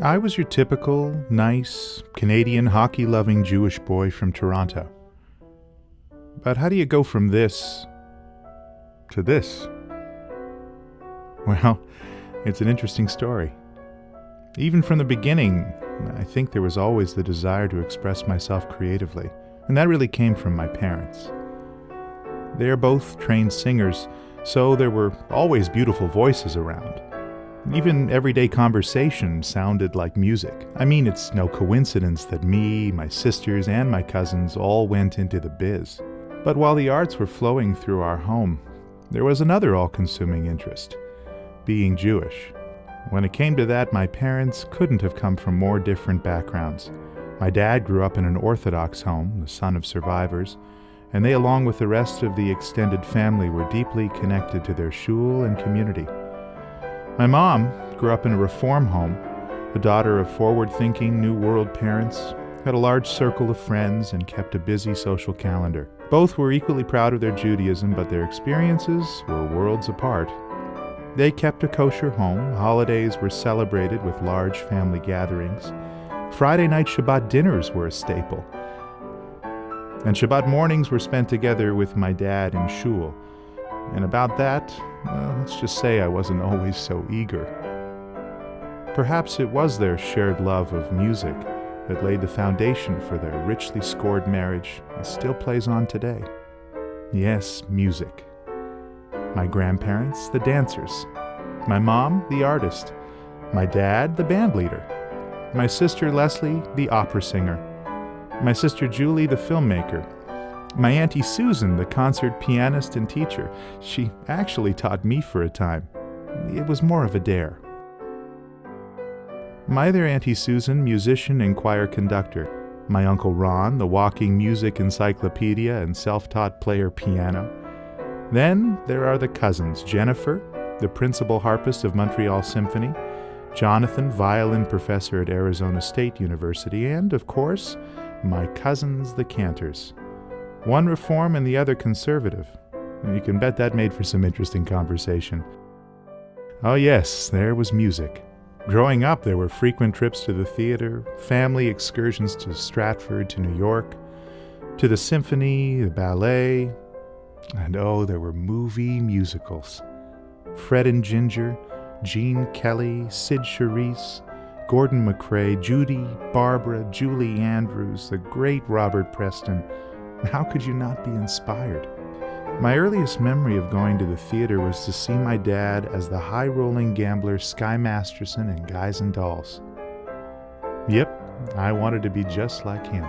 I was your typical, nice, Canadian hockey-loving Jewish boy from Toronto. But how do you go from this to this? Well, it's an interesting story. Even from the beginning, I think there was always the desire to express myself creatively, and that really came from my parents. They are both trained singers, so there were always beautiful voices around. Even everyday conversation sounded like music. I mean, it's no coincidence that me, my sisters, and my cousins all went into the biz. But while the arts were flowing through our home, there was another all-consuming interest: being Jewish. When it came to that, my parents couldn't have come from more different backgrounds. My dad grew up in an Orthodox home, the son of survivors, and they, along with the rest of the extended family, were deeply connected to their shul and community. My mom grew up in a Reform home, a daughter of forward-thinking New World parents, had a large circle of friends, and kept a busy social calendar. Both were equally proud of their Judaism, but their experiences were worlds apart. They kept a kosher home, holidays were celebrated with large family gatherings, Friday night Shabbat dinners were a staple, and Shabbat mornings were spent together with my dad in shul. And about that, let's just say I wasn't always so eager. Perhaps it was their shared love of music that laid the foundation for their richly scored marriage that still plays on today. Yes, music. My grandparents, the dancers. My mom, the artist. My dad, the band leader. My sister Leslie, the opera singer. My sister Julie, the filmmaker. My Auntie Susan, the concert pianist and teacher. She actually taught me for a time. It was more of a dare. My other Auntie Susan, musician and choir conductor. My Uncle Ron, the walking music encyclopedia and self-taught player piano. Then there are the cousins, Jennifer, the principal harpist of Montreal Symphony, Jonathan, violin professor at Arizona State University, and, of course, my cousins, the Cantors. One Reform and the other conservative. You can bet that made for some interesting conversation. Oh yes, there was music. Growing up, there were frequent trips to the theater, family excursions to Stratford, to New York, to the symphony, the ballet, and oh, there were movie musicals. Fred and Ginger, Gene Kelly, Sid Charisse, Gordon MacRae, Judy, Barbara, Julie Andrews, the great Robert Preston. How could you not be inspired? My earliest memory of going to the theater was to see my dad as the high-rolling gambler Sky Masterson in Guys and Dolls. Yep, I wanted to be just like him.